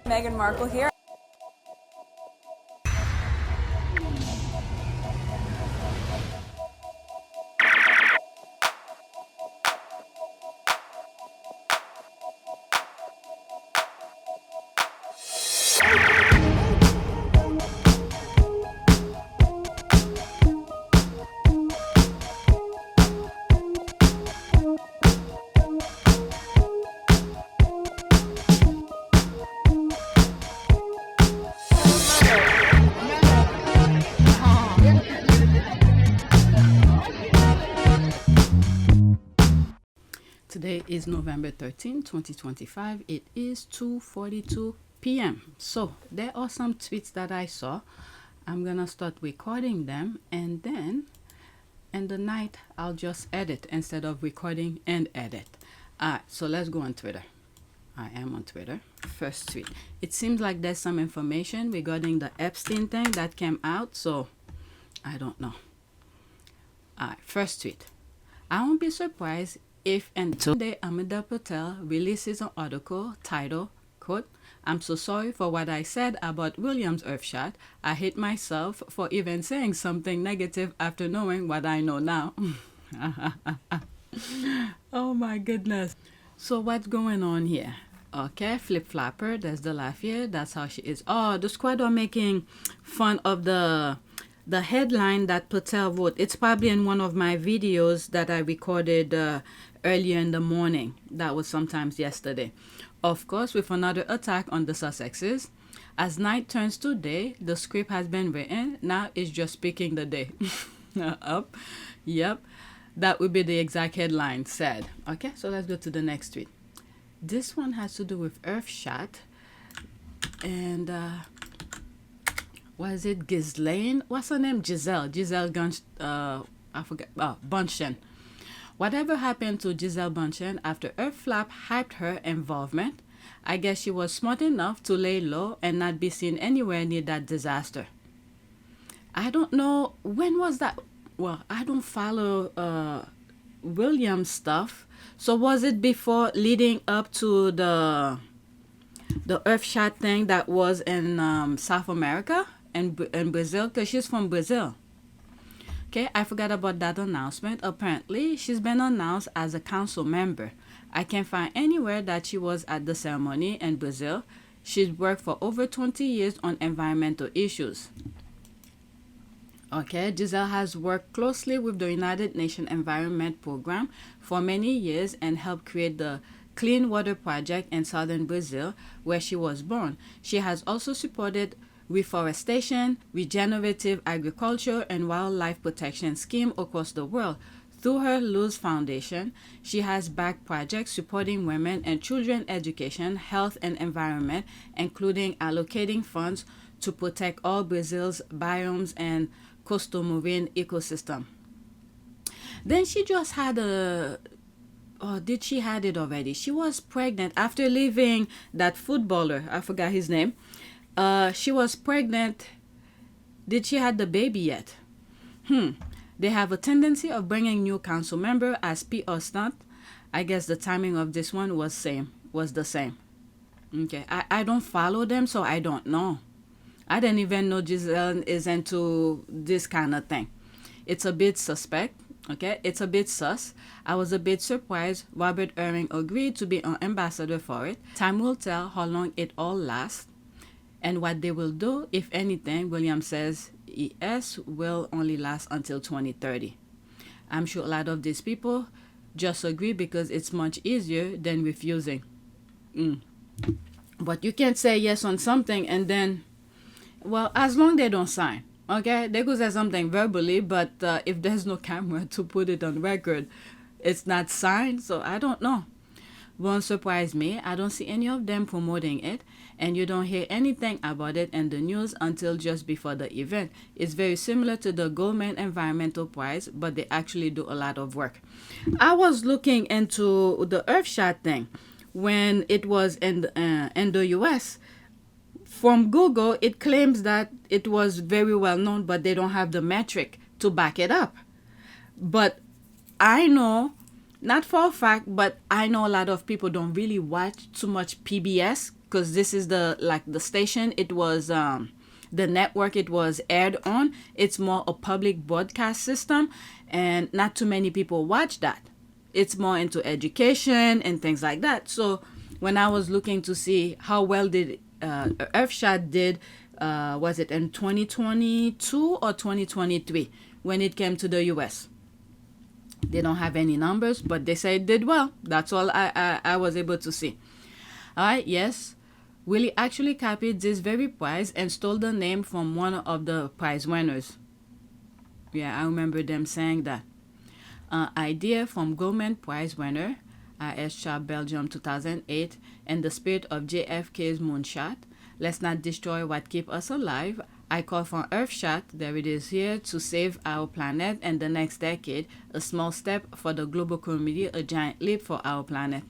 Meghan Markle here. Today is November 13, 2025. It is 2:42 p.m. So there are some tweets that I saw. I'm gonna start recording them, and then in the night I'll just edit instead of recording and edit. Alright, so let's go on Twitter. I am on Twitter. First tweet. It seems like there's some information regarding the Epstein thing that came out, so I don't know. Alright, first tweet. I won't be surprised if and today Amanda Plattel releases an article titled, quote, "I'm so sorry for what I said about William's Earthshot. I hate myself for even saying something negative after knowing what I know now." Oh my goodness. So what's going on here? Okay, Flip Flapper, there's the laugh here. That's how she is. Oh, the squad are making fun of the headline that Plattel wrote. It's probably in one of my videos that I recorded earlier in the morning. That was sometimes yesterday. Of course, with another attack on the Sussexes. As night turns to day, the script has been written. Now it's just picking the day. Up. Yep. That would be the exact headline said. Okay, so let's go to the next tweet. This one has to do with Earthshot. And was it Gisele? What's her name? Gisele I forget. Bundchen. Whatever happened to Gisele Bundchen after Earthflop hyped her involvement? I guess she was smart enough to lay low and not be seen anywhere near that disaster. I don't know, when was that? Well, I don't follow William's stuff. So was it before, leading up to the Earthshot thing that was in South America and Brazil? Because she's from Brazil. Okay, I forgot about that announcement. Apparently, she's been announced as a council member. I can't find anywhere that she was at the ceremony in Brazil. She's worked for over 20 years on environmental issues. Okay, Gisele has worked closely with the United Nations Environment Program for many years and helped create the Clean Water Project in southern Brazil, where she was born. She has also supported reforestation, regenerative agriculture, and wildlife protection schemes across the world. Through her Luz Foundation, she has backed projects supporting women and children education, health, and environment, including allocating funds to protect all Brazil's biomes and coastal marine ecosystem. Then she just had did she had it already? She was pregnant after leaving that footballer. I forgot his name. She was pregnant. Did she had the baby yet? They have a tendency of bringing new council member as PR stunt. I guess the timing of this one was the same. Okay, I don't follow them, so I don't know. I didn't even know Gisele is into this kind of thing. It's a bit suspect. Okay, it's a bit sus. I was a bit surprised Robert Irving agreed to be an ambassador for it. Time will tell how long it all lasts and what they will do. If anything, William says ES will only last until 2030. I'm sure a lot of these people just agree because it's much easier than refusing. But you can't say yes on something and then, well, as long as they don't sign. Okay, they could say something verbally, but if there's no camera to put it on record, it's not signed. So I don't know. Won't surprise me. I don't see any of them promoting it, and you don't hear anything about it in the news until just before the event. It's very similar to the Goldman Environmental Prize, but they actually do a lot of work. I was looking into the Earthshot thing when it was in the US. From Google, it claims that it was very well known, but they don't have the metric to back it up. But I know, not for a fact, but I know a lot of people don't really watch too much PBS because this is the station it was the network it was aired on. It's more a public broadcast system, and not too many people watch that. It's more into education and things like that. So when I was looking to see how well did EarthShot did, was it in 2022 or 2023 when it came to the US? They don't have any numbers, but they say it did well. That's all I was able to see. All right, yes. Willy actually copied this very prize and stole the name from one of the prize winners. Yeah, I remember them saying that. Idea from government prize winner, EarthShot Belgium 2008, and the spirit of JFK's moonshot. Let's not destroy what keeps us alive. I call for EarthShot, there it is here, to save our planet and the next decade. A small step for the global community, a giant leap for our planet.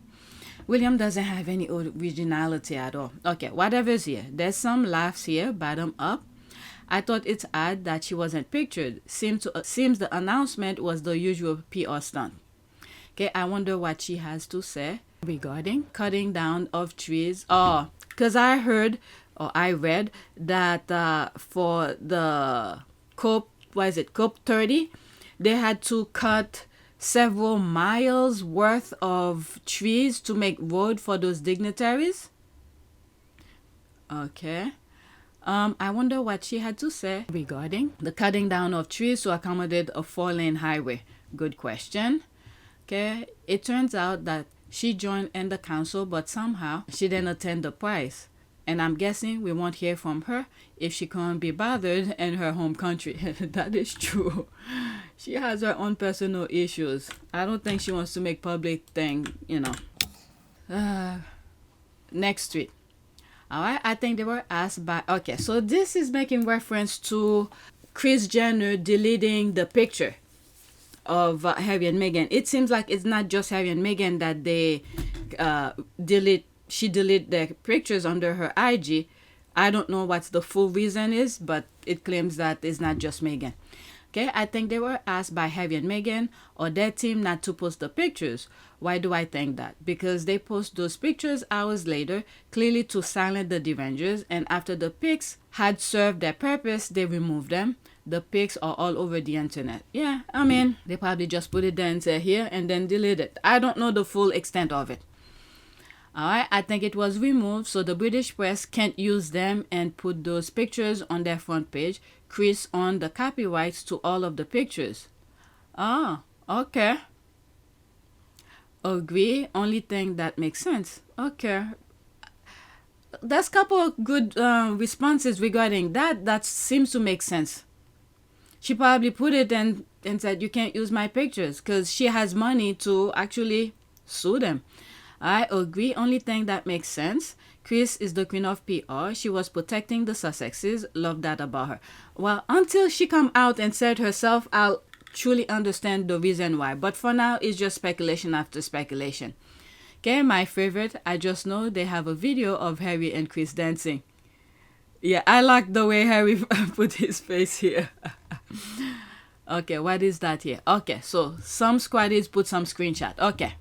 William doesn't have any originality at all. Okay, whatever's here. There's some laughs here, bottom up. I thought it's odd that she wasn't pictured. Seems the announcement was the usual PR stunt. Okay, I wonder what she has to say regarding cutting down of trees. Oh, because I heard or I read that for the COP 30, they had to cut several miles worth of trees to make road for those dignitaries. Okay. I wonder what she had to say regarding the cutting down of trees to accommodate a 4-lane highway. Good question. Okay. It turns out that she joined in the council, but somehow she didn't attend the prize. And I'm guessing we won't hear from her if she can't be bothered in her home country. That is true. She has her own personal issues. I don't think she wants to make public thing, Next tweet. All right, I think they were asked by... Okay, so this is making reference to Kris Jenner deleting the picture of Harry and Meghan. It seems like it's not just Harry and Meghan that they she deleted their pictures under her IG. I don't know what the full reason is, but it claims that it's not just Meghan. Okay, I think they were asked by Harry and Meghan or their team not to post the pictures. Why do I think that? Because they post those pictures hours later, clearly to silence the derangers, and after the pics had served their purpose, they removed them. The pics are all over the internet. Yeah, I mean, they probably just put it there and say here and then delete it. I don't know the full extent of it. Alright, I think it was removed so the British press can't use them and put those pictures on their front page. Kris owned the copyrights to all of the pictures. Ah, okay. Agree, only thing that makes sense. Okay. There's a couple of good responses regarding that. That seems to make sense. She probably put it and said, you can't use my pictures because she has money to actually sue them. I agree. Only thing that makes sense. Kris is the queen of PR. She was protecting the Sussexes. Love that about her. Well, until she come out and said herself, I'll truly understand the reason why. But for now, it's just speculation after speculation. Okay, my favorite. I just know they have a video of Harry and Kris dancing. Yeah, I like the way Harry put his face here. Okay, what is that here? Okay, so some squaddies put some screenshot. Okay.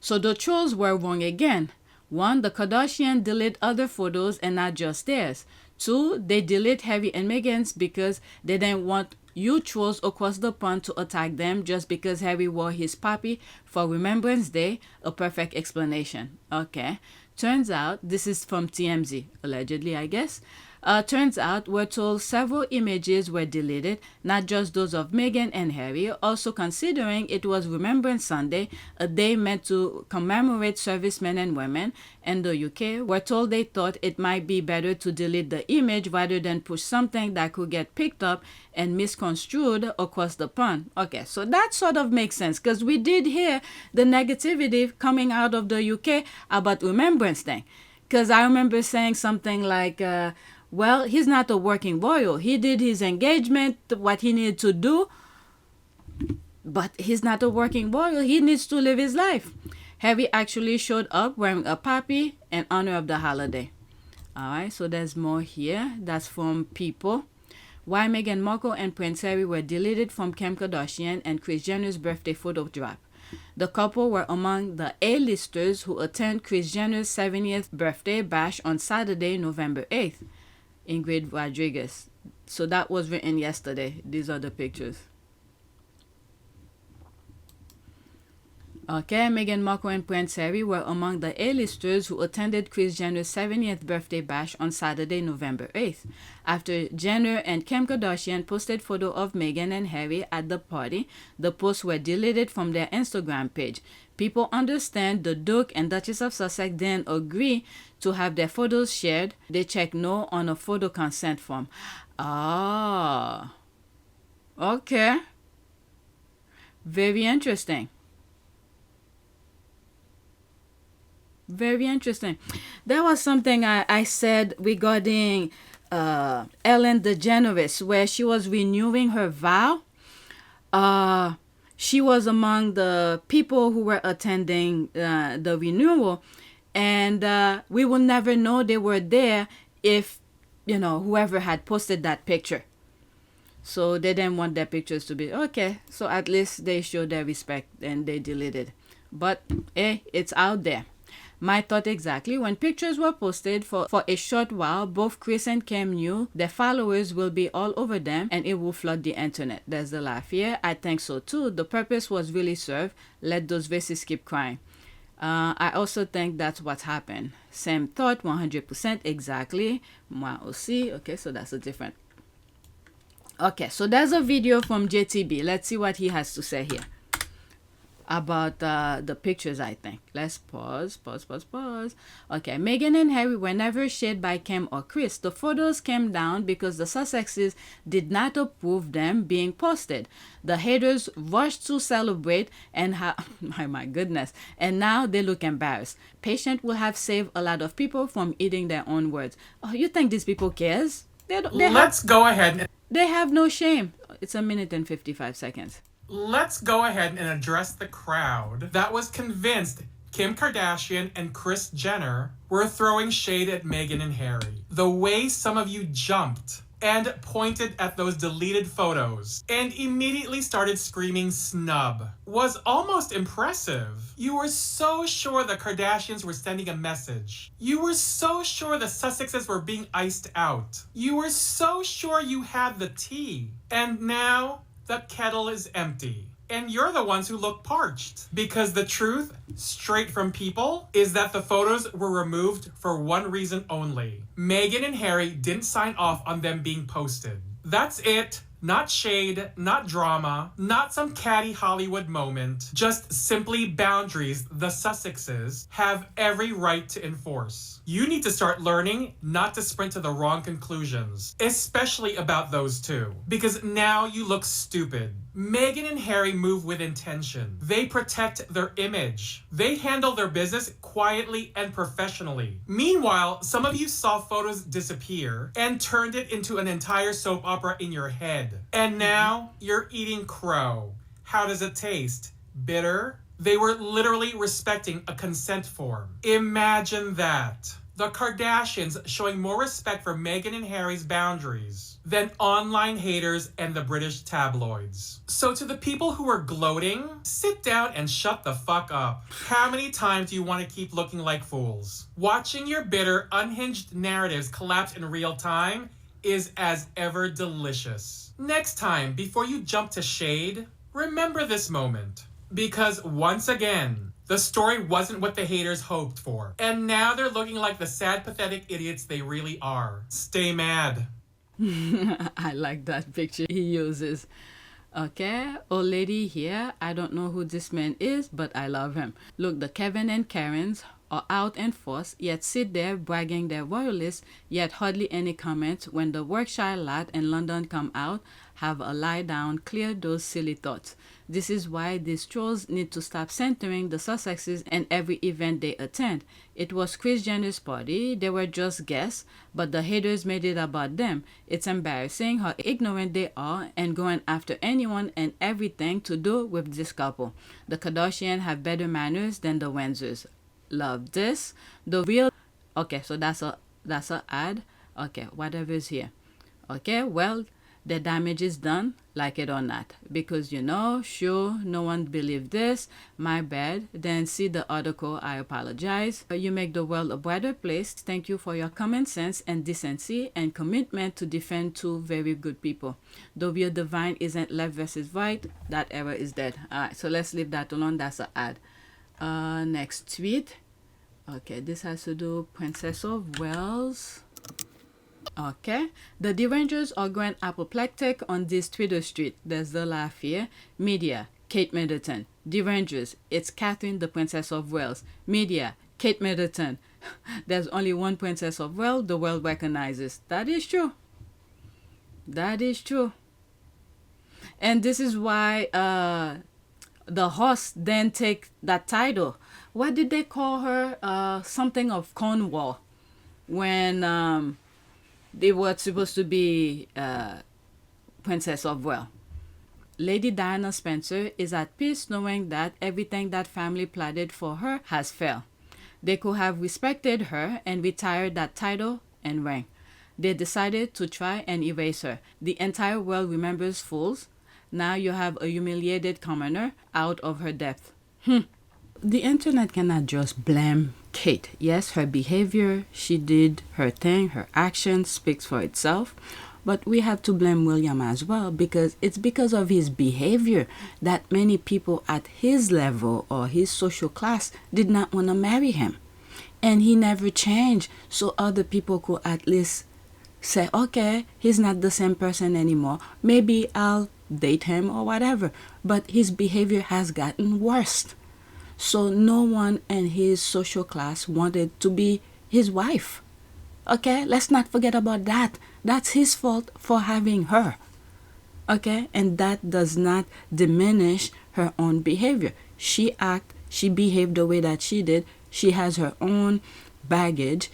So the trolls were wrong again. 1, the Kardashians delete other photos and not just theirs. 2, they delete Harry and Meghan's because they didn't want you trolls across the pond to attack them just because Harry wore his poppy for Remembrance Day. A perfect explanation. Okay. Turns out, this is from TMZ, allegedly, I guess. Turns out, we're told several images were deleted, not just those of Meghan and Harry, also considering it was Remembrance Sunday, a day meant to commemorate servicemen and women. In the UK, we're told they thought it might be better to delete the image rather than push something that could get picked up and misconstrued across the pond. Okay, so that sort of makes sense because we did hear the negativity coming out of the UK about Remembrance Day. Because I remember saying something like, well, he's not a working royal. He did his engagement, what he needed to do, but he's not a working royal. He needs to live his life. Harry actually showed up wearing a poppy in honor of the holiday. All right, so there's more here. That's from People. Why Meghan Markle and Prince Harry were deleted from Kim Kardashian and Kris Jenner's birthday photo drop. The couple were among the A-listers who attend Kris Jenner's 70th birthday bash on Saturday, November 8th. Ingrid Rodriguez. So that was written yesterday. These are the pictures. Okay, Meghan Markle and Prince Harry were among the A-listers who attended Kris Jenner's 70th birthday bash on Saturday, November 8th. After Jenner and Kim Kardashian posted photo of Meghan and Harry at the party, the posts were deleted from their Instagram page. People understand the Duke and Duchess of Sussex didn't agree to have their photos shared. They checked no on a photo consent form. Ah, okay. Very interesting. Very interesting. There was something I said regarding Ellen DeGeneres, where she was renewing her vow. She was among the people who were attending the renewal, and we will never know they were there if, whoever had posted that picture. So they didn't want their pictures to be okay. So at least they showed their respect and they deleted. But it's out there. My thought exactly. When pictures were posted for a short while, both Kris and Kim knew their followers will be all over them and it will flood the internet. There's the laugh here. I think so too. The purpose was really served. Let those faces keep crying. I also think that's what happened. Same thought, 100% exactly. Moi aussi. Okay, so that's a different. Okay, so there's a video from JTB. Let's see what he has to say here about the pictures, I think. Let's pause. Okay, Meghan and Harry were never shared by Kim or Kris. The photos came down because the Sussexes did not approve them being posted. The haters rushed to celebrate and my goodness, and now they look embarrassed. Patient will have saved a lot of people from eating their own words. Oh, you think these people cares? Let's go ahead. They have no shame. It's 1 minute and 55 seconds. Let's go ahead and address the crowd that was convinced Kim Kardashian and Kris Jenner were throwing shade at Meghan and Harry. The way some of you jumped and pointed at those deleted photos and immediately started screaming snub was almost impressive. You were so sure the Kardashians were sending a message. You were so sure the Sussexes were being iced out. You were so sure you had the tea. And now the kettle is empty. And you're the ones who look parched. Because the truth, straight from people, is that the photos were removed for one reason only. Meghan and Harry didn't sign off on them being posted. That's it. Not shade, not drama, not some catty Hollywood moment. Just simply boundaries the Sussexes have every right to enforce. You need to start learning not to sprint to the wrong conclusions, especially about those two, because now you look stupid. Meghan and Harry move with intention. They protect their image. They handle their business quietly and professionally. Meanwhile, some of you saw photos disappear and turned it into an entire soap opera in your head. And now you're eating crow. How does it taste? Bitter? They were literally respecting a consent form. Imagine that. The Kardashians showing more respect for Meghan and Harry's boundaries than online haters and the British tabloids. So to the people who are gloating, sit down and shut the fuck up. How many times do you want to keep looking like fools? Watching your bitter, unhinged narratives collapse in real time is as ever delicious. Next time, before you jump to shade, remember this moment. Because once again, the story wasn't what the haters hoped for. And now they're looking like the sad, pathetic idiots they really are. Stay mad. I like that picture he uses. Okay, old lady here. I don't know who this man is, but I love him. Look, the Kevin and Karens are out in force, yet sit there bragging they're royalists, yet hardly any comments when the Yorkshire lad in London come out. Have a lie down, clear those silly thoughts. This is why these trolls need to stop centering the Sussexes in every event they attend. It was Kris Jenner's party, they were just guests, but the haters made it about them. It's embarrassing how ignorant they are and going after anyone and everything to do with this couple. The Kardashians have better manners than the Windsors. Love this. The real... Okay, so that's a ad. Okay, whatever's here. Okay, well... The damage is done, like it or not. Because, sure, no one believed this. My bad. Then see the article. I apologize. You make the world a better place. Thank you for your common sense and decency and commitment to defend two very good people. Though your divine isn't left versus right, that era is dead. Alright, so let's leave that alone. That's an ad. Next tweet. Okay, this has to do Princess of Wales. Okay, the derangers are going apoplectic on this Twitter street. There's the laugh here. Media, Kate Middleton. Derangers, it's Catherine, the Princess of Wales. Media, Kate Middleton. There's only one Princess of Wales the world recognizes. That is true. That is true. And this is why the host then take that title. What did they call her? Something of Cornwall. When they were supposed to be Princess of Wales. Lady Diana Spencer is at peace knowing that everything that family plotted for her has failed. They could have respected her and retired that title and rank. They decided to try and erase her. The entire world remembers fools. Now you have a humiliated commoner out of her depth. The internet cannot just blame Kate. Yes, her behavior, she did her thing, her action speaks for itself. But we have to blame William as well, because it's because of his behavior that many people at his level or his social class did not want to marry him. And he never changed, so other people could at least say, okay, he's not the same person anymore. Maybe I'll date him or whatever. But his behavior has gotten worse. So no one in his social class wanted to be his wife. Okay, let's not forget about that. That's his fault for having her. Okay, and that does not diminish her own behavior. She behaved the way that she did. She has her own baggage.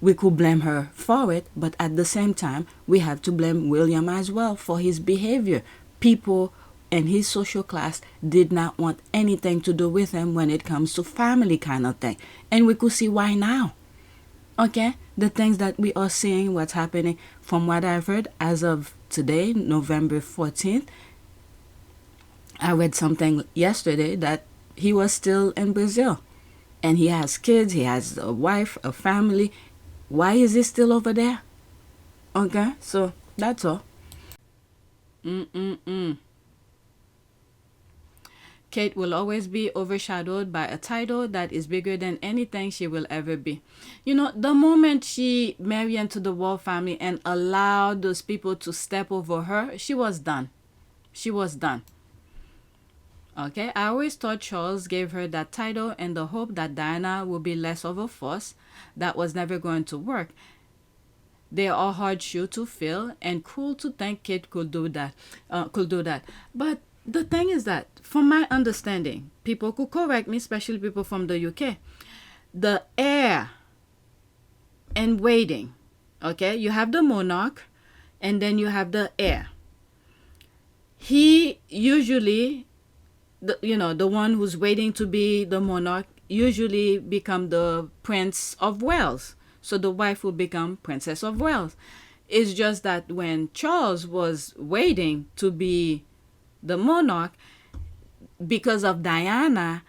We could blame her for it, but at the same time, we have to blame William as well for his behavior. People in his social class did not want anything to do with him when it comes to family kind of thing. And we could see why now. Okay? The things that we are seeing, what's happening, from what I've heard as of today, November 14th, I read something yesterday that he was still in Brazil. And he has kids, he has a wife, a family. Why is he still over there? Okay? So, that's all. Kate will always be overshadowed by a title that is bigger than anything she will ever be. The moment she married into the royal family and allowed those people to step over her, she was done. She was done. Okay, I always thought Charles gave her that title in the hope that Diana would be less of a force. That was never going to work. They are hard shoe to fill, and cool to think Kate could do that. But the thing is that, from my understanding, people could correct me, especially people from the UK, the heir and waiting, okay? You have the monarch, and then you have the heir. He usually, the one who's waiting to be the monarch, usually become the Prince of Wales. So the wife will become Princess of Wales. It's just that when Charles was waiting to be the monarch, because of Diana,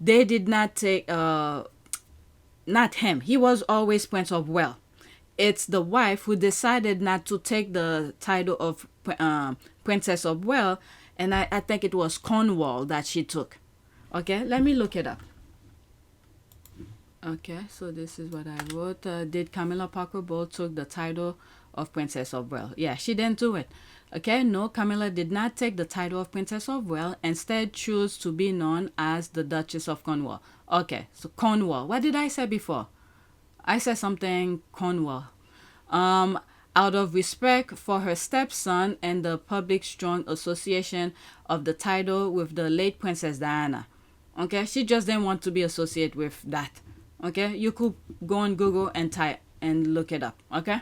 they did not take, not him. He was always Prince of Wales. It's the wife who decided not to take the title of Princess of Wales, and I think it was Cornwall that she took. Okay, let me look it up. Okay, so this is what I wrote. Did Camilla Parker Bowles took the title of Princess of Wales? Yeah, she didn't do it. Okay, no, Camilla did not take the title of Princess of Wales. Instead, chose to be known as the Duchess of Cornwall. Okay, so Cornwall. What did I say before? I said something Cornwall. Out of respect for her stepson and the public strong association of the title with the late Princess Diana. Okay, she just didn't want to be associated with that. Okay, you could go on Google and type and look it up. Okay,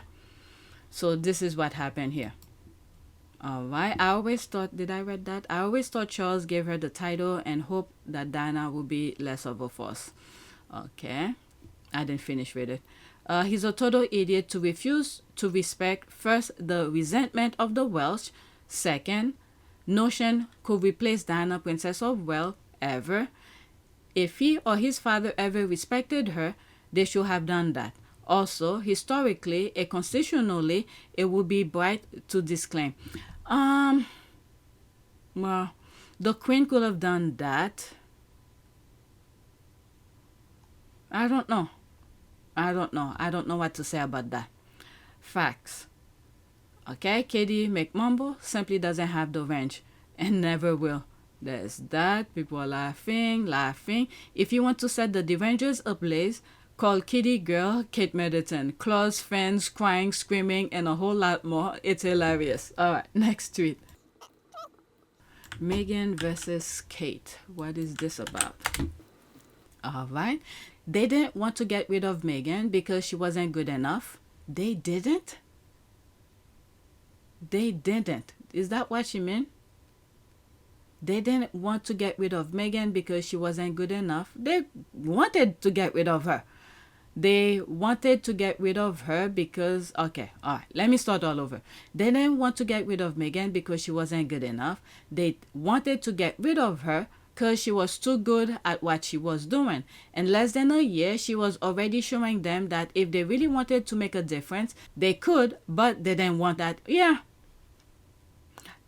so this is what happened here. Alright, I always thought, did I read that? I always thought Charles gave her the title and hoped that Diana would be less of a force. Okay, I didn't finish with it. He's a total idiot to refuse to respect, first, the resentment of the Welsh, second, notion could replace Diana, Princess of Wales, ever. If he or his father ever respected her, they should have done that. Also, historically and constitutionally, it would be right to disclaim. Well, the Queen could have done that. I don't know. I don't know what to say about that. Facts. Okay, Katie McMumble simply doesn't have the range and never will. There's that. People are laughing. If you want to set the Derangers ablaze, call Kitty Girl Kate Middleton. Claws, fans, crying, screaming, and a whole lot more. It's hilarious. Alright, next tweet. Meghan versus Kate. What is this about? Alright. They didn't want to get rid of Meghan because she wasn't good enough. They didn't? They didn't. Is that what she meant? They didn't want to get rid of Meghan because she wasn't good enough. They wanted to get rid of her. They wanted to get rid of her because... Okay, all right. Let me start all over. They didn't want to get rid of Meghan because she wasn't good enough. They wanted to get rid of her because she was too good at what she was doing. In less than a year, she was already showing them that if they really wanted to make a difference, they could, but they didn't want that. Yeah.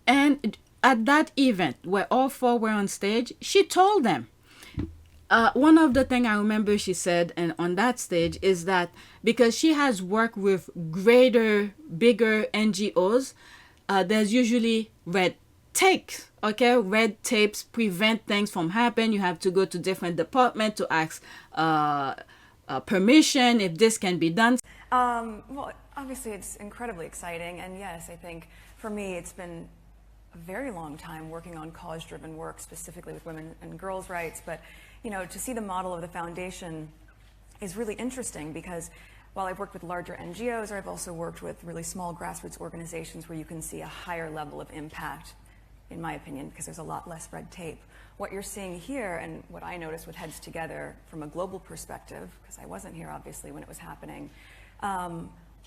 And at that event where all four were on stage, she told them. One of the things I remember she said and on that stage is that because she has worked with bigger NGOs, there's usually red tapes. Okay, red tapes prevent things from happening. You have to go to different departments to ask permission if this can be done. Well, obviously it's incredibly exciting, and yes, I think for me it's been a very long time working on cause-driven work, specifically with women and girls' rights. But you know, to see the model of the foundation is really interesting because while I've worked with larger NGOs, I've also worked with really small grassroots organizations where you can see a higher level of impact, in my opinion, because there's a lot less red tape. What you're seeing here, and what I noticed with Heads Together from a global perspective, because I wasn't here obviously when it was happening,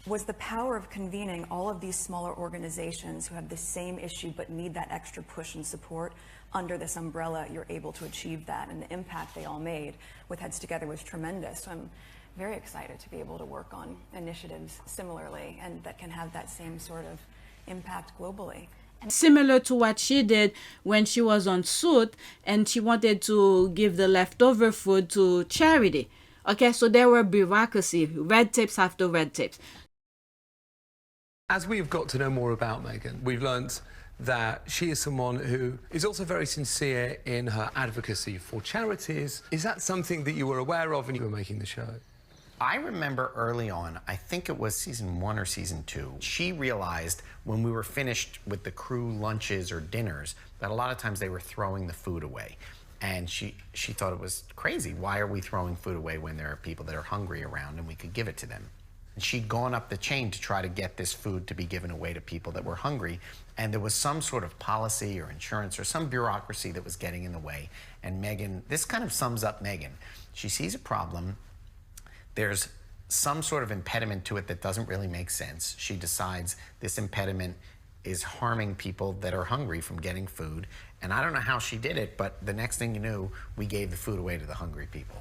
was the power of convening all of these smaller organizations who have the same issue but need that extra push and support. Under this umbrella, you're able to achieve that, and the impact they all made with Heads Together was tremendous. So I'm very excited to be able to work on initiatives similarly and that can have that same sort of impact globally. Similar to what she did when she was on Suit and she wanted to give the leftover food to charity. Okay, so there were bureaucracy, red tapes after red tapes. As we've got to know more about Meghan, we've learnt that she is someone who is also very sincere in her advocacy for charities. Is that something that you were aware of when you were making the show? I remember early on, I think it was season 1 or season 2, she realized when we were finished with the crew lunches or dinners that a lot of times they were throwing the food away. And she thought it was crazy. Why are we throwing food away when there are people that are hungry around and we could give it to them? And she'd gone up the chain to try to get this food to be given away to people that were hungry. And there was some sort of policy or insurance or some bureaucracy that was getting in the way. And Meghan, this kind of sums up Meghan. She sees a problem. There's some sort of impediment to it that doesn't really make sense. She decides this impediment is harming people that are hungry from getting food. And I don't know how she did it, but the next thing you knew, we gave the food away to the hungry people.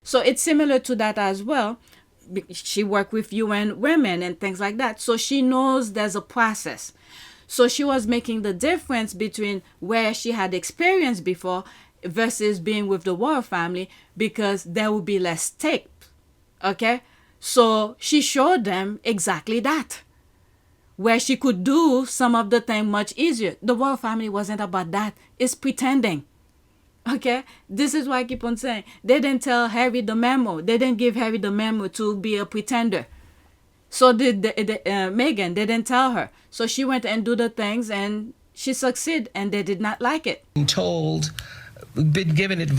So it's similar to that as well. She worked with UN Women and things like that. So she knows there's a process. So she was making the difference between where she had experience before versus being with the royal family because there would be less tape. Okay? So she showed them exactly that. Where she could do some of the thing much easier. The royal family wasn't about that. It's pretending. Okay? This is why I keep on saying. They didn't tell Harry the memo. They didn't give Harry the memo to be a pretender. So did Meghan. They didn't tell her. So she went and do the things and she succeeded and they did not like it. Told, been given advice.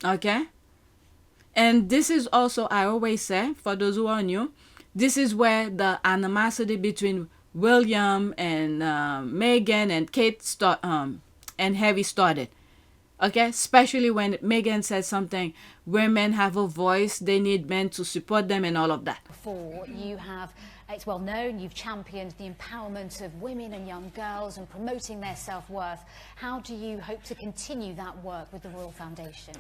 Okay? And this is also, I always say, for those who are new, this is where the animosity between William and Meghan and and Harry started. Okay? Especially when Meghan said something, women have a voice, they need men to support them and all of that. Before you have, it's well known, you've championed the empowerment of women and young girls and promoting their self-worth. How do you hope to continue that work with the Royal Foundation?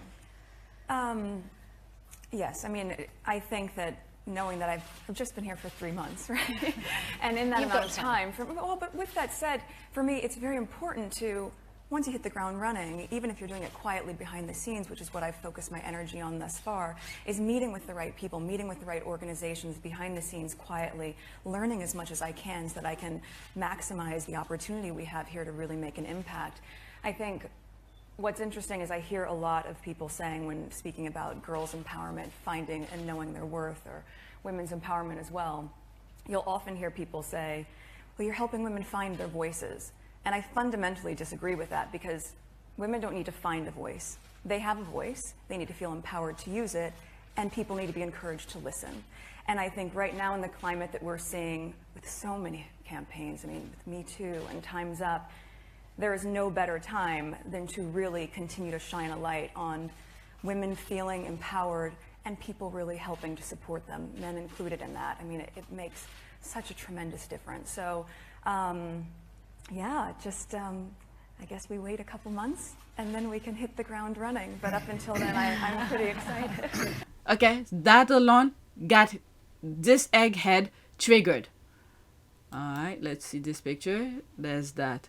Yes, I mean, I think that knowing that I've just been here for 3 months, right? And in that You've amount got of time, but with that said, for me, it's very important to, once you hit the ground running, even if you're doing it quietly behind the scenes, which is what I've focused my energy on thus far, is meeting with the right people, meeting with the right organizations behind the scenes quietly, learning as much as I can so that I can maximize the opportunity we have here to really make an impact. I think what's interesting is I hear a lot of people saying when speaking about girls' empowerment, finding and knowing their worth, or women's empowerment as well, you'll often hear people say, well, you're helping women find their voices. And I fundamentally disagree with that, because women don't need to find a voice. They have a voice, they need to feel empowered to use it, and people need to be encouraged to listen. And I think right now in the climate that we're seeing with so many campaigns, I mean, with Me Too and Time's Up, there is no better time than to really continue to shine a light on women feeling empowered and people really helping to support them, men included in that. I mean, it makes such a tremendous difference. So, yeah, just I guess we wait a couple months and then we can hit the ground running. But up until then, I'm pretty excited. Okay, that alone got this egghead triggered. All right, let's see this picture. There's that.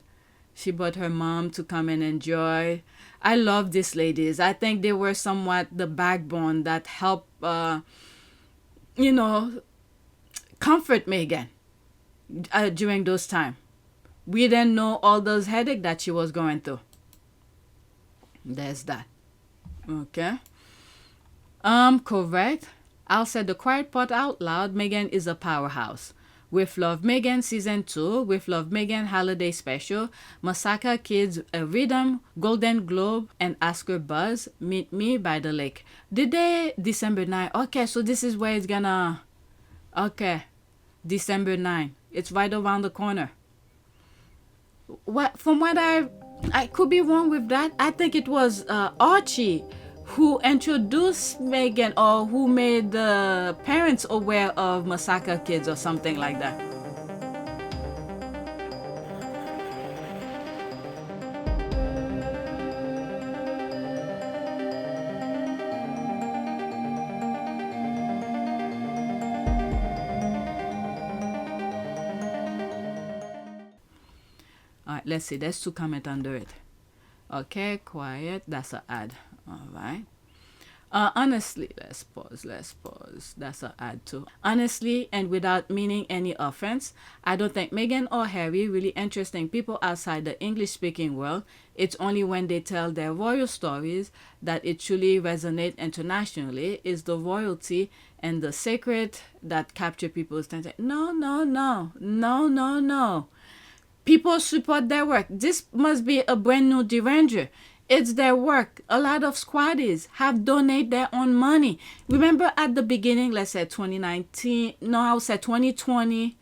She brought her mom to come and enjoy. I love these ladies. I think they were somewhat the backbone that helped, you know, comfort Meghan during those times. We didn't know all those headaches that she was going through. There's that. Okay. Correct. I'll say the quiet part out loud. Meghan is a powerhouse. With Love Meghan Season 2, With Love Meghan Holiday Special, Massacre Kids, A Rhythm, Golden Globe, and Oscar Buzz, Meet Me by the Lake. The day, December 9. Okay, so this is where it's gonna... Okay, December 9. It's right around the corner. From what I could be wrong with that. I think it was Archie who introduced Meghan, or who made the parents aware of Massacre Kids or something like that. All right, let's see. There's 2 comments under it. Okay, quiet. That's an ad. All right. Honestly, let's pause. That's an ad too. Honestly, and without meaning any offense, I don't think Meghan or Harry really interesting people outside the English-speaking world. It's only when they tell their royal stories that it truly resonates internationally. Is the royalty and the sacred that capture people's attention. No. People support their work. This must be a brand new Deranger. It's their work. A lot of squaddies have donated their own money. Remember at the beginning, let's say 2019, no, I would say 2020,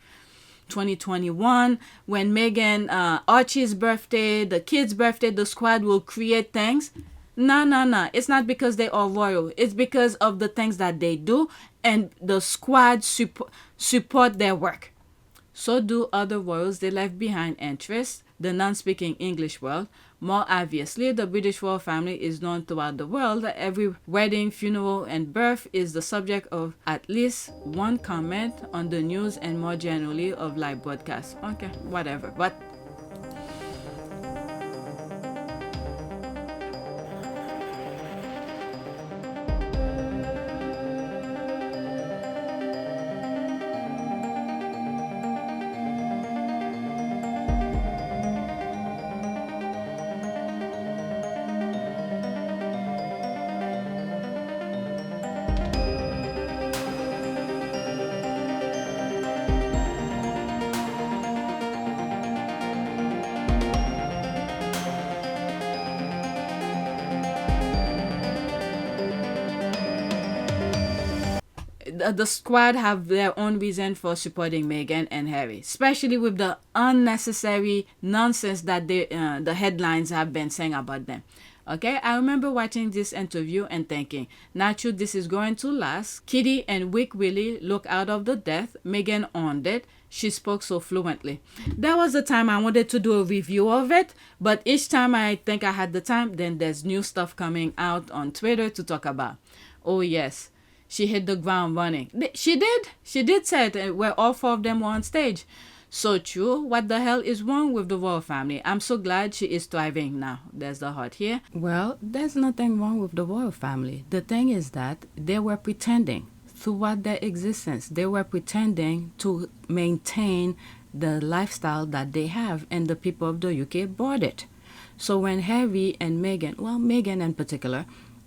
2021, when Meghan, Archie's birthday, the kid's birthday, the squad will create things. No. It's not because they are royal. It's because of the things that they do, and the squad support their work. So do other royals. They left behind interests, the non-speaking English world. More obviously, the British royal family is known throughout the world. Every wedding, funeral, and birth is the subject of at least one comment on the news, and more generally of live broadcasts. Okay, whatever. But the squad have their own reason for supporting Meghan and Harry, especially with the unnecessary nonsense that the headlines have been saying about them. Okay, I remember watching this interview and thinking, not sure this is going to last. Kitty and weak Willy look out of the death. Meghan owned it. She spoke so fluently. There was a time I wanted to do a review of it, but each time I think I had the time, then there's new stuff coming out on Twitter to talk about. Oh yes, she hit the ground running. She did say it where all four of them were on stage. So true. What the hell is wrong with the royal family? I'm so glad she is thriving now. There's the heart here. Well, there's nothing wrong with the royal family. The thing is that they were pretending throughout their existence. They were pretending to maintain the lifestyle that they have, and the people of the UK bought it. So when Harry and Meghan, well, Meghan in particular,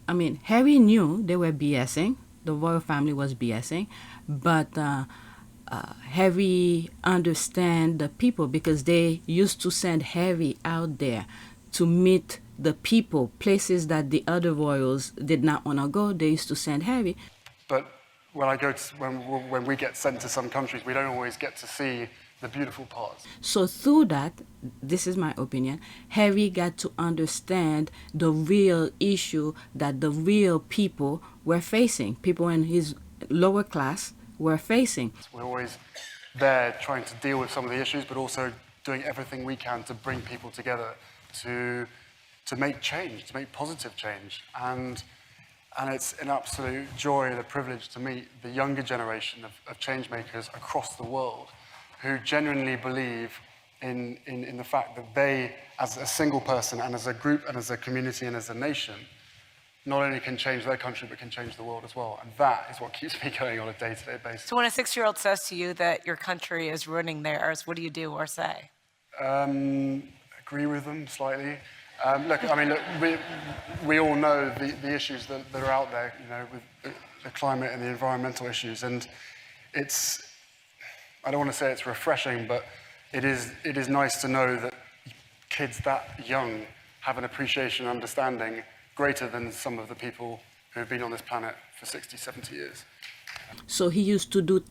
I mean, Harry knew they were BSing. The royal family was BSing, but Harry understand the people because they used to send Harry out there to meet the people, places that the other royals did not want to go. They used to send Harry. But when I go to, when we get sent to some countries, we don't always get to see the beautiful parts. So through that, this is my opinion, Harry got to understand the real issue that the real people were facing. People in his lower class were facing. We're always there trying to deal with some of the issues, but also doing everything we can to bring people together to make change, to make positive change. And it's an absolute joy and a privilege to meet the younger generation of change makers across the world who genuinely believe in the fact that they, as a single person and as a group and as a community and as a nation, not only can change their country, but can change the world as well. And that is what keeps me going on a day-to-day basis. So when a 6-year-old says to you that your country is ruining theirs, what do you do or say? Agree with them slightly. Look, we all know the issues that are out there, you know, with the climate and the environmental issues. And I don't want to say it's refreshing, but it is nice to know that kids that young have an appreciation and understanding greater than some of the people who have been on this planet for 60, 70 years. So he used to do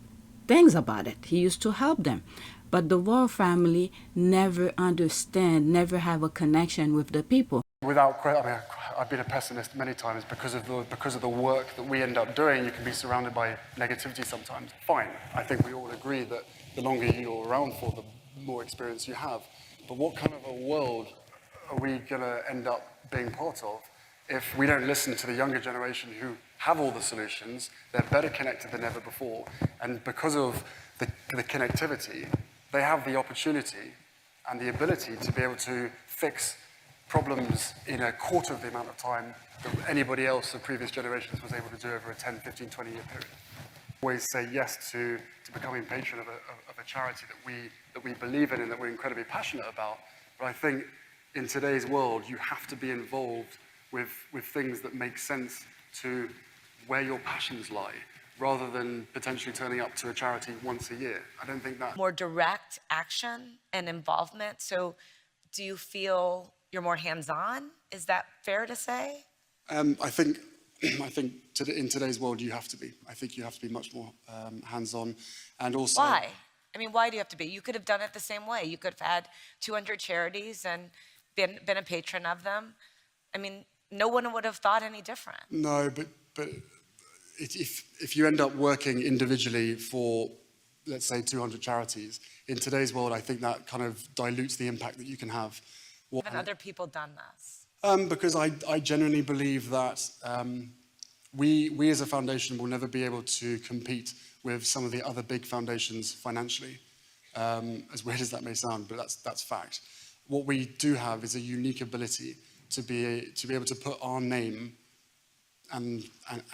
things about it. He used to help them. But the royal family never understand, never have a connection with the people. I've been a pessimist many times because of the work that we end up doing. You can be surrounded by negativity sometimes. Fine, I think we all agree that the longer you're around for, the more experience you have. But what kind of a world are we going to end up being part of if we don't listen to the younger generation who have all the solutions? They're better connected than ever before. And because of the connectivity, they have the opportunity and the ability to be able to fix problems in a quarter of the amount of time that anybody else of previous generations was able to do over a 10, 15, 20-year period. Always say yes to becoming patron of a charity that we believe in and that we're incredibly passionate about. But I think in today's world, you have to be involved with things that make sense to where your passions lie, rather than potentially turning up to a charity once a year. I don't think that... More direct action and involvement. So do you feel you're more hands-on? Is that fair to say? I think in today's world, you have to be. I think you have to be much more hands-on. And also... Why? I mean, why do you have to be? You could have done it the same way. You could have had 200 charities and been a patron of them. I mean, no one would have thought any different. No, but if you end up working individually for, let's say, 200 charities, in today's world, I think that kind of dilutes the impact that you can have. Haven't other people done this? Because I genuinely believe that we as a foundation will never be able to compete with some of the other big foundations financially, as weird as that may sound, but that's fact. What we do have is a unique ability to be able to put our name and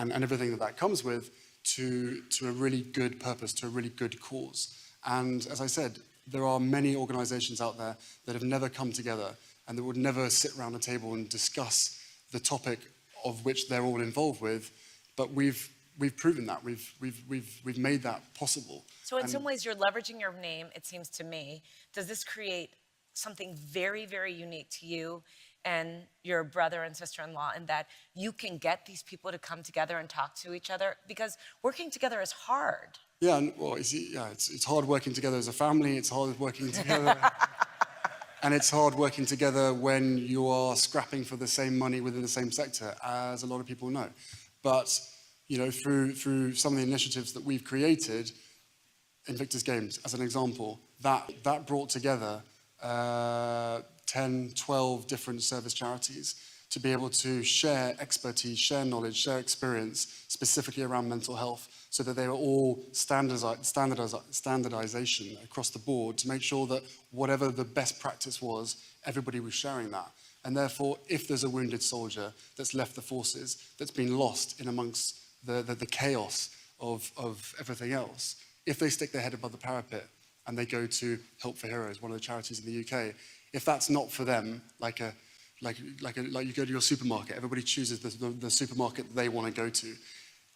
everything that comes with to a really good purpose, to a really good cause. And as I said, there are many organizations out there that have never come together and that would never sit around a table and discuss the topic of which they're all involved with, but we've proven that. We've made that possible. So in some ways, you're leveraging your name, it seems to me. Does this create something very, very unique to you and your brother and sister-in-law, and that you can get these people to come together and talk to each other? Because working together is hard. Yeah, well, it's hard working together as a family. It's hard working together. And it's hard working together when you are scrapping for the same money within the same sector, as a lot of people know. But, you know, through some of the initiatives that we've created, Invictus Games, as an example, that brought together 10, 12 different service charities to be able to share expertise, share knowledge, share experience, specifically around mental health, so that they were all standardization across the board to make sure that whatever the best practice was, everybody was sharing that. And therefore, if there's a wounded soldier that's left the forces, that's been lost in amongst the chaos of everything else, if they stick their head above the parapet and they go to Help for Heroes, one of the charities in the UK, if that's not for them, like you go to your supermarket, everybody chooses the supermarket that they want to go to.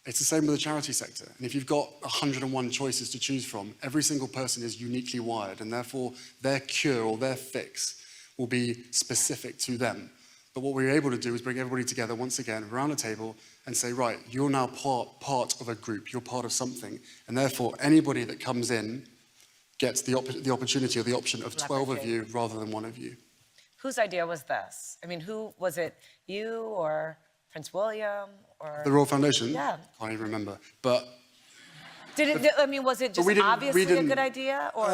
It's the same with the charity sector. And if you've got 101 choices to choose from, every single person is uniquely wired, and therefore their cure or their fix will be specific to them. But what we're able to do is bring everybody together once again around a table and say, right, you're now part of a group, you're part of something, and therefore anybody that comes in gets the opportunity or the option of 12 of you rather than one of you. Whose idea was this? I mean, who was it? You or Prince William or The Royal Foundation? Yeah. Can't even remember. But was it just obviously a good idea, or?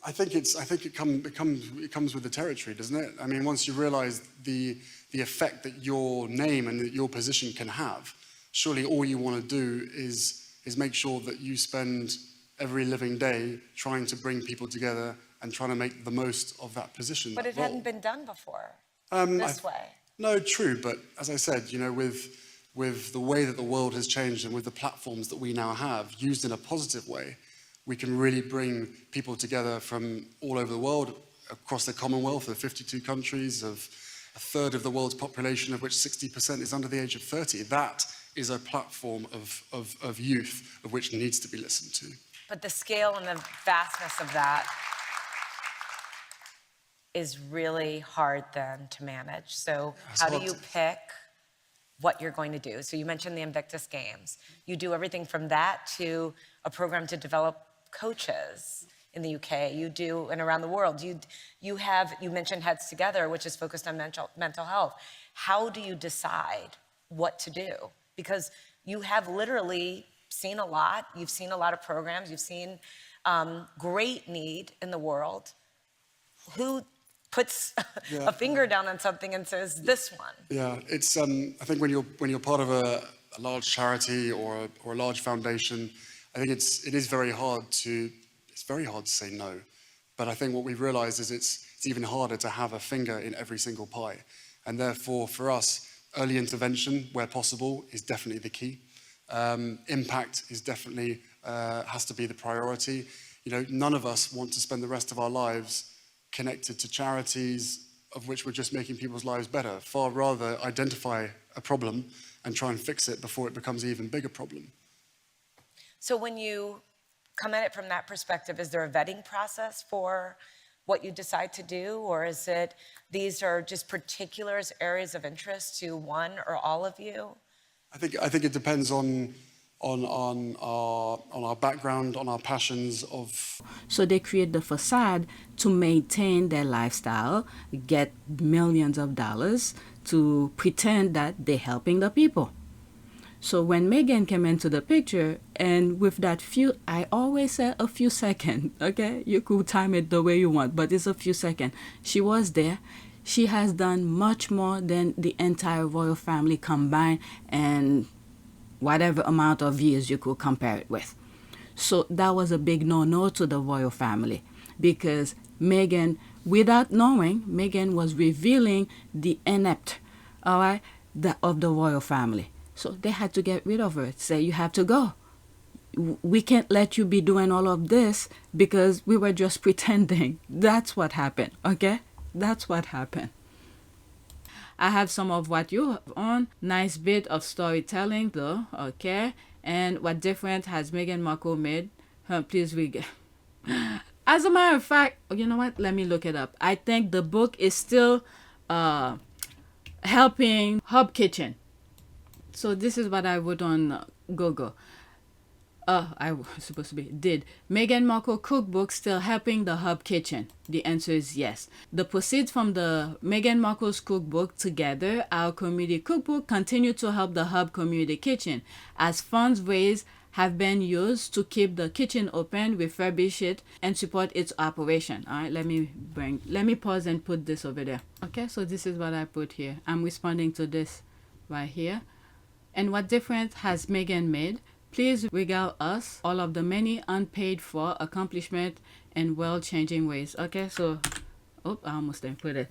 I think it comes with the territory, doesn't it? I mean, once you realise the effect that your name and that your position can have, surely all you want to do is make sure that you spend every living day trying to bring people together and trying to make the most of that position. But it hadn't been done before this way. No, true. But as I said, you know, with the way that the world has changed and with the platforms that we now have, used in a positive way, we can really bring people together from all over the world, across the Commonwealth of 52 countries, of a third of the world's population, of which 60% is under the age of 30. That is a platform of youth, of which needs to be listened to. But the scale and the vastness of that is really hard then to manage. So how do you pick what you're going to do? So you mentioned the Invictus Games. You do everything from that to a program to develop coaches in the UK. You do, and around the world. You mentioned Heads Together, which is focused on mental health. How do you decide what to do? Because you have literally seen a lot. You've seen a lot of programs. You've seen great need in the world. Who puts a finger down on something and says, this one? Yeah, it's, I think when you're part of a large charity or a large foundation, I think it is very hard to say no. But I think what we've realized is it's even harder to have a finger in every single pie. And therefore, for us, early intervention, where possible, is definitely the key. Impact is definitely, has to be the priority. You know, none of us want to spend the rest of our lives connected to charities of which we're just making people's lives better. Far rather identify a problem and try and fix it before it becomes an even bigger problem. So when you come at it from that perspective, is there a vetting process for what you decide to do? Or is it, these are just particular areas of interest to one or all of you? I think it depends on our background, on our passions of... So they create the facade to maintain their lifestyle, get millions of dollars to pretend that they're helping the people. So when Meghan came into the picture, and with that few, I always say a few seconds, okay? You could time it the way you want, but it's a few seconds. She was there. She has done much more than the entire royal family combined and whatever amount of years you could compare it with. So that was a big no-no to the royal family, because Meghan, without knowing, Meghan was revealing the inept, all right, of the royal family. So they had to get rid of her, say, you have to go. We can't let you be doing all of this because we were just pretending. That's what happened, okay? That's what happened. I have some of what you have on. Nice bit of storytelling though, okay? And what difference has Meghan Markle made? Please read. As a matter of fact, you know what? Let me look it up. I think the book is still helping Hub Kitchen. So this is what I wrote on Google. I was supposed to be, did Meghan Markle cookbook still helping the Hub Kitchen? The answer is yes. The proceeds from the Meghan Markle's cookbook Together, Our Community Cookbook, continue to help the Hub Community Kitchen, as funds raised have been used to keep the kitchen open, refurbish it, and support its operation. All right, let me pause and put this over there. Okay, so this is what I put here. I'm responding to this right here. And what difference has Meghan made? Please regale us all of the many unpaid for accomplishments and world-changing ways. Okay, so, I almost didn't put it.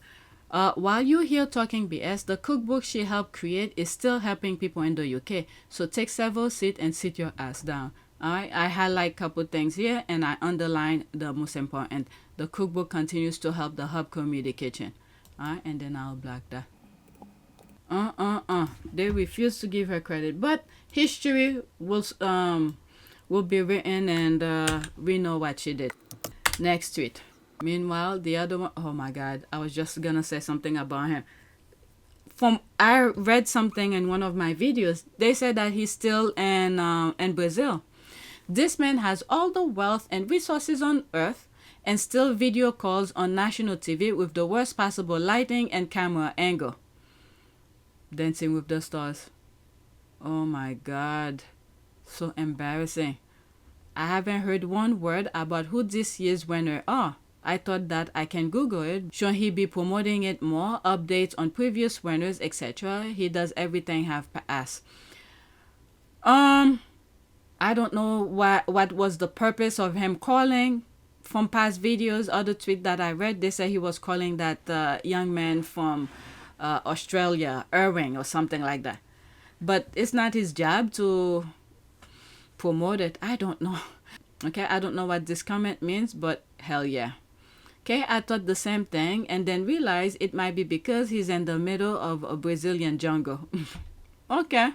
While you're here talking BS, the cookbook she helped create is still helping people in the UK. So take several seats and sit your ass down. Alright, I highlight a couple things here and I underline the most important. The cookbook continues to help the Hub Community Kitchen. Alright, and then I'll block that. They refuse to give her credit, but history will be written and we know what she did. Next tweet. Meanwhile, the other one, oh my god, I was just gonna say something about him. I read something in one of my videos. They said that he's still in Brazil. This man has all the wealth and resources on earth and still video calls on national TV with the worst possible lighting and camera angle. Dancing with the Stars. Oh my god. So embarrassing. I haven't heard one word about who this year's winner are. I thought that I can Google it. Should he be promoting it more? Updates on previous winners, etc. He does everything have passed. I don't know what was the purpose of him calling. From past videos, other tweet that I read, they said he was calling that young man from Australia, Irving or something like that. But it's not his job to promote it. I don't know. Okay, I don't know what this comment means, but hell yeah. Okay, I thought the same thing and then realized it might be because he's in the middle of a Brazilian jungle. Okay,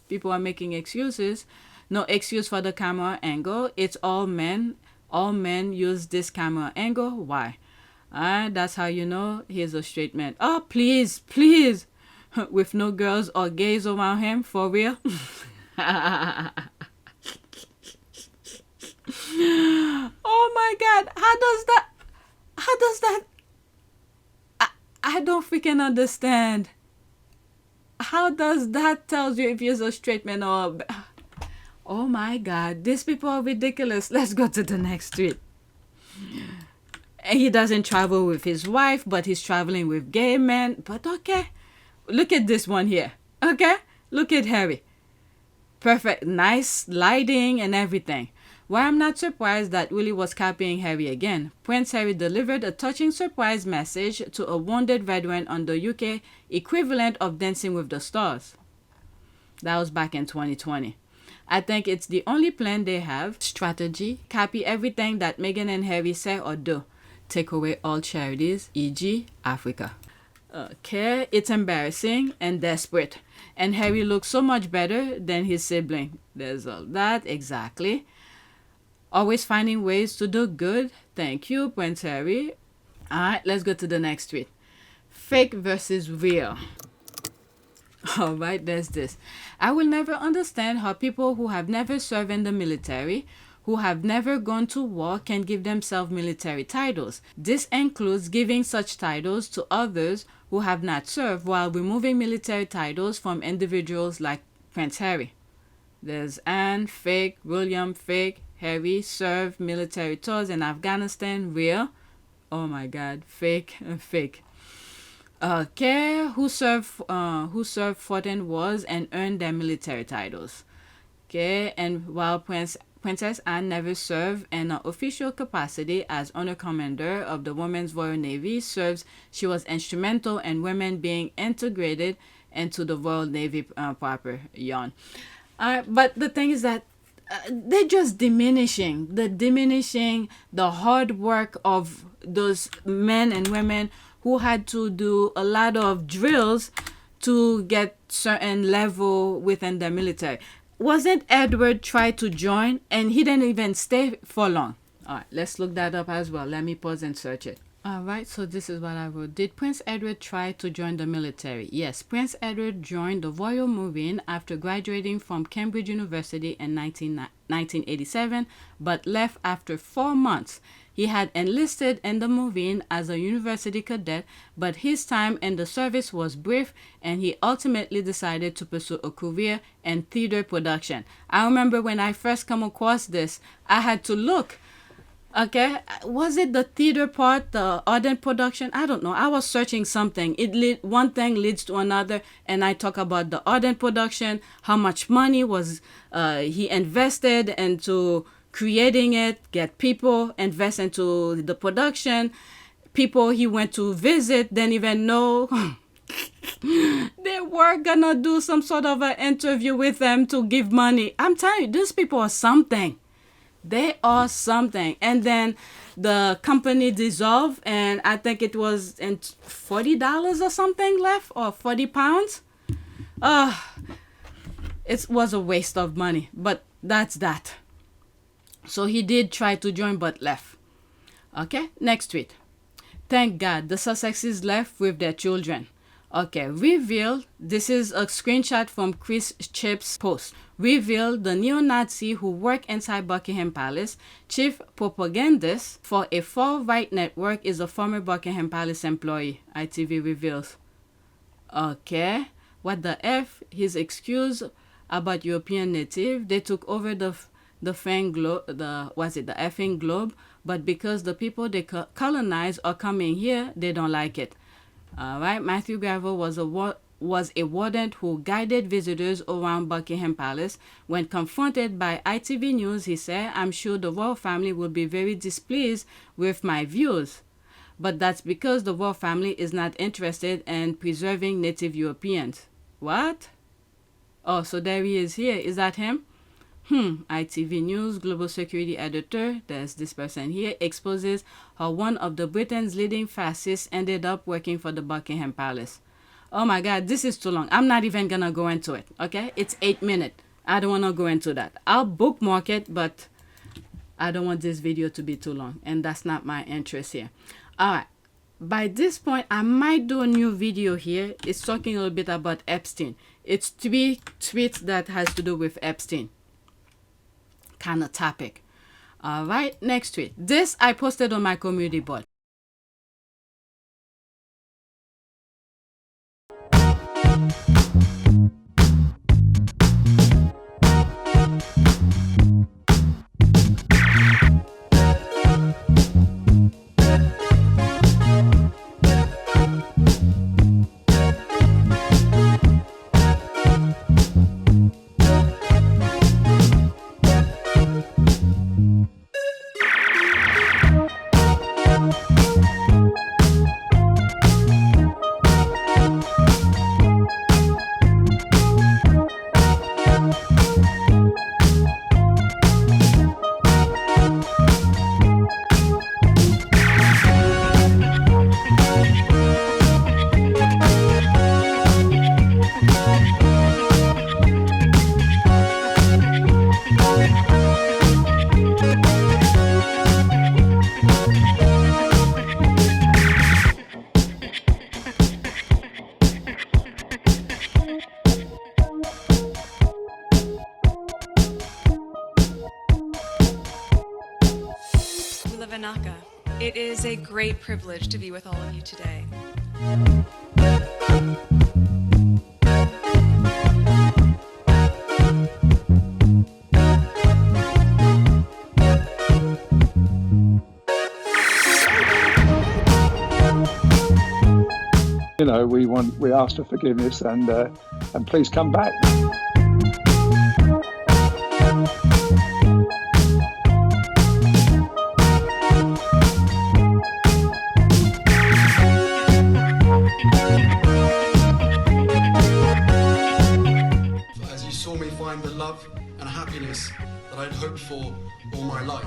people are making excuses. No excuse for the camera angle. It's all men. All men use this camera angle. Why? That's how you know he's a straight man. Oh, please. With no girls or gays around him, for real? Oh my god, how does that I don't freaking understand. How does that tell you if you're a straight man or... Oh my god, these people are ridiculous. Let's go to the next tweet. He doesn't travel with his wife, but he's traveling with gay men. But okay, look at this one here. Okay, look at Harry. Perfect, nice lighting and everything. Well, I'm not surprised that Willy was copying Harry again. Prince Harry delivered a touching surprise message to a wounded veteran on the UK equivalent of Dancing with the Stars. That was back in 2020. I think it's the only plan they have. Strategy. Copy everything that Meghan and Harry say or do. Take away all charities, e.g. Africa. Okay, it's embarrassing and desperate. And Harry looks so much better than his sibling. There's all that, exactly. Always finding ways to do good. Thank you, Prince Harry. Alright, let's go to the next tweet. Fake versus real. Alright, there's this. I will never understand how people who have never served in the military, who have never gone to war, can give themselves military titles. This includes giving such titles to others who have not served while removing military titles from individuals like Prince Harry. There's Anne, fake, William, fake, Harry, served military tours in Afghanistan, real. Oh my god, fake, fake. Okay, who served 14 wars and earned their military titles. Okay, and while Princess Anne never served in an official capacity as honor commander of the Women's Royal Navy, she was instrumental in women being integrated into the Royal Navy proper. Yawn. But the thing is that they're just diminishing the hard work of those men and women who had to do a lot of drills to get certain level within the military. Wasn't Edward tried to join and he didn't even stay for long? All right, let's look that up as well. Let me pause and search it. All right, so this is what I wrote. Did Prince Edward try to join the military? Yes, Prince Edward joined the Royal Marine after graduating from Cambridge University in 1987, but left after 4 months. He had enlisted in the Marine as a university cadet, but his time in the service was brief, and he ultimately decided to pursue a career in theater production. I remember when I first come across this, I had to look. Okay, was it the theater part, the ardent production? I don't know. I was searching something. One thing leads to another, and I talk about the ardent production, how much money was he invested into creating it, get people invest into the production, people he went to visit didn't even know they were gonna do some sort of an interview with them to give money. I'm telling you, these people are something. They are something. And then the company dissolved, and I think it was in $40 or something left, or 40 pounds. It was a waste of money, but that's that. So he did try to join, but left. Okay, next tweet. Thank God the Sussexes left with their children. Okay, revealed, this is a screenshot from Kris Chip's post. Revealed the neo-Nazi who worked inside Buckingham Palace, chief propagandist for a far-right network, is a former Buckingham Palace employee, ITV reveals. Okay, what the F? His excuse about European native, they took over the effing globe, but because the people they colonize are coming here, they don't like it. All right, Matthew Gravel was a warden who guided visitors around Buckingham Palace. When confronted by ITV News, he said, "I'm sure the royal family will be very displeased with my views. But that's because the royal family is not interested in preserving native Europeans." What? Oh, so there he is here. Is that him? ITV News global security editor, there's this person here, exposes how one of the Britain's leading fascists ended up working for the Buckingham Palace. Oh my God, this is too long. I'm not even gonna go into it, okay? It's 8 minutes. I don't want to go into that. I'll bookmark it, but I don't want this video to be too long, and that's not my interest here. All right. By this point, I might do a new video here. It's talking a little bit about Epstein. It's 3 tweets that has to do with Epstein kind of topic. All right, next tweet. This I posted on my community board. It is a great privilege to be with all of you today. You know, we ask for forgiveness and please come back. As you saw me find the love and happiness that I'd hoped for all my life.